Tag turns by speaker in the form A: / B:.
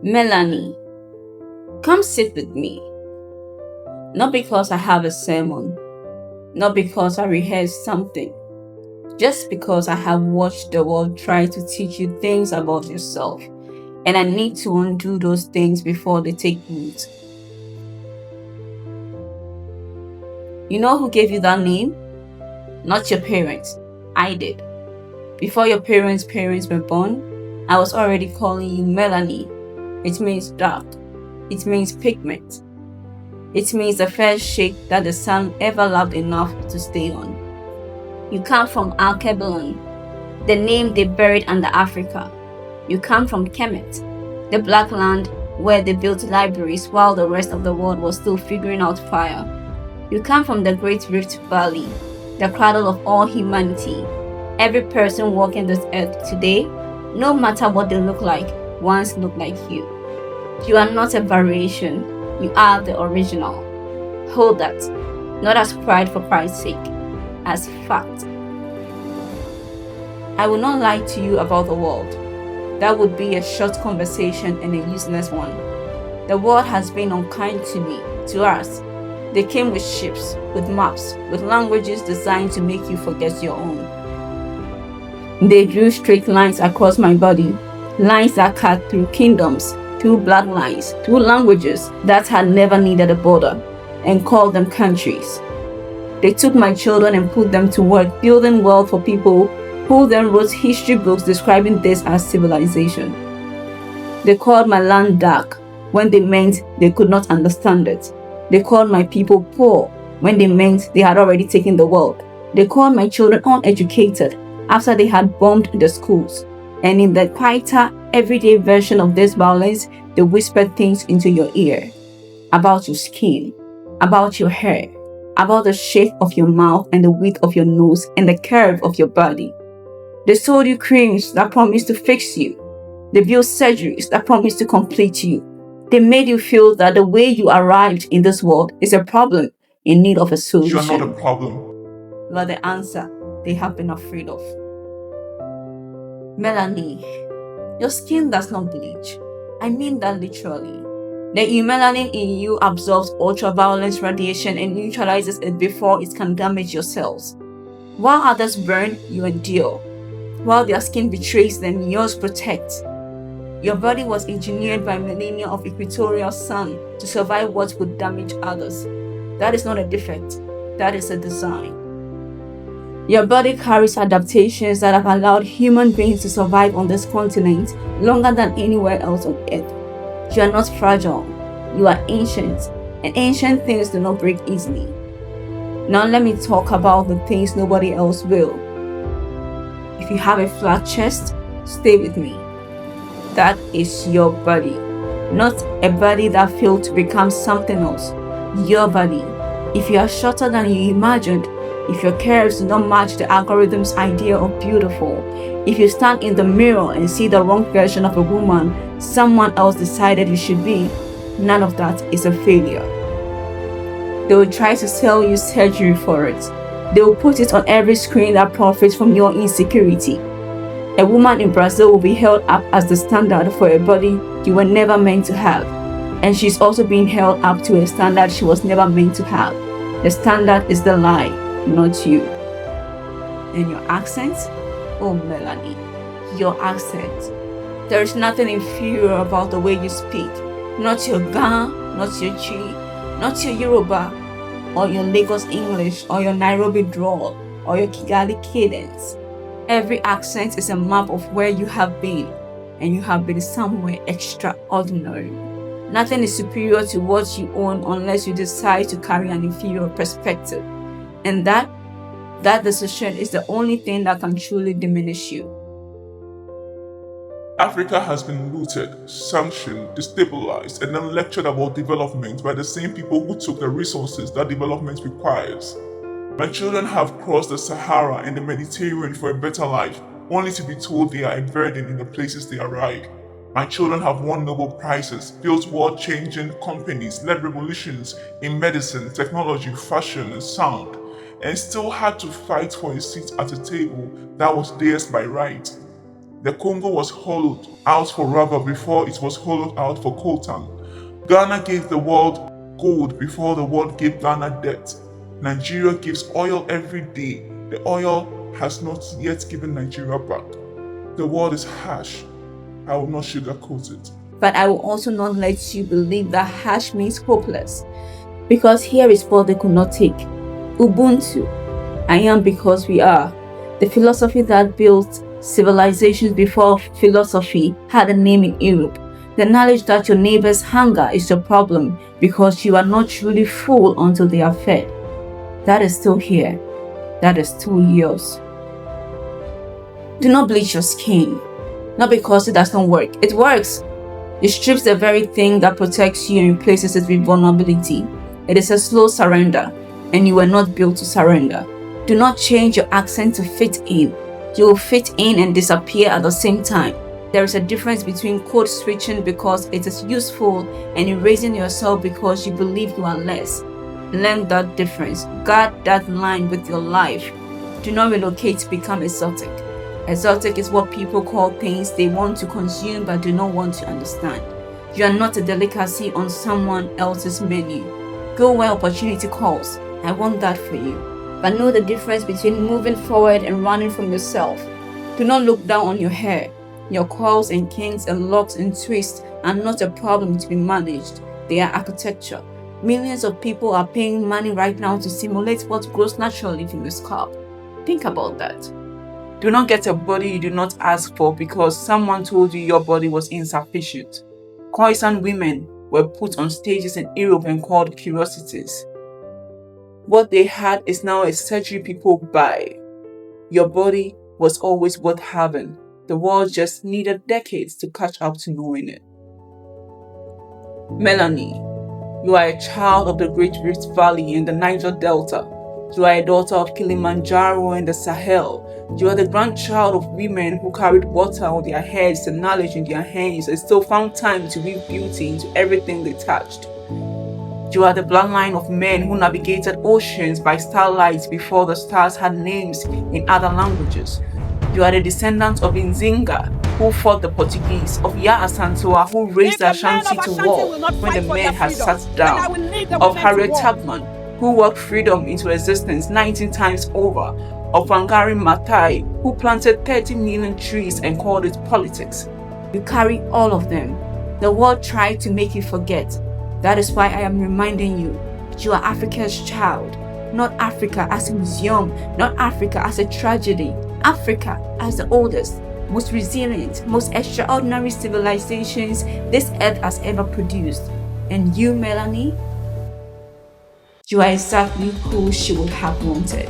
A: Melanie, come sit with me. Not because I have a sermon, not because I rehearsed something, just because I have watched the world try to teach you things about yourself, and I need to undo those things before they take root. You know who gave you that name? Not your parents. I did. Before your parents' parents were born, I was already calling you Melanie. It means dark. It means pigment. It means the first shade that the sun ever loved enough to stay on. You come from Alkebulan, the name they buried under Africa. You come from Kemet, the black land where they built libraries while the rest of the world was still figuring out fire. You come from the Great Rift Valley, the cradle of all humanity. Every person walking this earth today, no matter what they look like, once looked like you. You are not a variation, you are the original. Hold that, not as pride for pride's sake, as fact. I will not lie to you about the world. That would be a short conversation and a useless one. The world has been unkind to me, to us. They came with ships, with maps, with languages designed to make you forget your own. They drew straight lines across my body, lines that cut through kingdoms, through bloodlines, through languages that had never needed a border, and called them countries. They took my children and put them to work building wealth for people who then wrote history books describing this as civilization. They called my land dark when they meant they could not understand it. They called my people poor when they meant they had already taken the world. They called my children uneducated after they had bombed the schools. And in the quieter, everyday version of this violence, they whispered things into your ear about your skin, about your hair, about the shape of your mouth and the width of your nose and the curve of your body. They sold you creams that promised to fix you. They built surgeries that promised to complete you. They made you feel that the way you arrived in this world is a problem in need of a solution.
B: You are not a problem.
A: You are the answer they have been afraid of. Melanie, your skin does not bleach. I mean that literally. The melanin in you absorbs ultraviolet radiation and neutralizes it before it can damage your cells. While others burn, you endure. While their skin betrays them, yours protects. Your body was engineered by millennia of equatorial sun to survive what would damage others. That is not a defect, that is a design. Your body carries adaptations that have allowed human beings to survive on this continent longer than anywhere else on earth. You are not fragile, you are ancient, and ancient things do not break easily. Now let me talk about the things nobody else will. If you have a flat chest, stay with me. That is your body, not a body that failed to become something else. Your body. If you are shorter than you imagined, if your curves do not match the algorithm's idea of beautiful, if you stand in the mirror and see the wrong version of a woman someone else decided you should be, none of that is a failure. They will try to sell you surgery for it. They will put it on every screen that profits from your insecurity. A woman in Brazil will be held up as the standard for a body you were never meant to have. And she's also being held up to a standard she was never meant to have. The standard is the lie, not you. And your accent? Oh, Melanie, your accent. There is nothing inferior about the way you speak. Not your Ga, not your Chi, not your Yoruba, or your Lagos English, or your Nairobi drawl, or your Kigali cadence. Every accent is a map of where you have been, and you have been somewhere extraordinary. Nothing is superior to what you own unless you decide to carry an inferior perspective. And that decision is the only thing that can truly diminish you.
B: Africa has been looted, sanctioned, destabilized, and then lectured about development by the same people who took the resources that development requires. My children have crossed the Sahara and the Mediterranean for a better life, only to be told they are a burden in the places they arrive. My children have won Nobel Prizes, built world-changing companies, led revolutions in medicine, technology, fashion, and sound, and still had to fight for a seat at a table that was theirs by right. The Congo was hollowed out for rubber before it was hollowed out for coltan. Ghana gave the world gold before the world gave Ghana debt. Nigeria gives oil every day. The oil has not yet given Nigeria back. The world is harsh. I will not sugarcoat it.
A: But I will also not let you believe that harsh means hopeless. Because here is what they could not take. Ubuntu. I am because we are. The philosophy that built civilizations before philosophy had a name in Europe. The knowledge that your neighbor's hunger is your problem because you are not truly full until they are fed. That is still here. That is still yours. Do not bleach your skin. Not because it does not work. It works. It strips the very thing that protects you and replaces it with vulnerability. It is a slow surrender, and you were not built to surrender. Do not change your accent to fit in. You will fit in and disappear at the same time. There is a difference between code switching because it is useful and erasing yourself because you believe you are less. Learn that difference. Guard that line with your life. Do not relocate to become exotic. Exotic is what people call things they want to consume but do not want to understand. You are not a delicacy on someone else's menu. Go where opportunity calls. I want that for you. But know the difference between moving forward and running from yourself. Do not look down on your hair. Your coils and kinks and locks and twists are not a problem to be managed. They are architecture. Millions of people are paying money right now to simulate what grows naturally from your scalp. Think about that. Do not get a body you do not ask for because someone told you your body was insufficient. Khoisan women were put on stages in Europe and called curiosities. What they had is now a surgery people buy. Your body was always worth having. The world just needed decades to catch up to knowing it. Melanie, you are a child of the Great Rift Valley in the Niger Delta. You are a daughter of Kilimanjaro and the Sahel. You are the grandchild of women who carried water on their heads and knowledge in their hands and still found time to weave beauty into everything they touched. You are the bloodline of men who navigated oceans by starlight before the stars had names in other languages. You are the descendant of Nzinga, who fought the Portuguese, of Ya Asantua, who raised Ashanti to war when the men had sat down, of Harriet Tubman, who worked freedom into existence 19 times over, of Wangari Maathai, who planted 30 million trees and called it politics. You carry all of them. The world tried to make you forget. That is why I am reminding you, you are Africa's child. Not Africa as a museum, not Africa as a tragedy. Africa as the oldest, most resilient, most extraordinary civilizations this earth has ever produced. And you, Melanie, you are exactly who she would have wanted.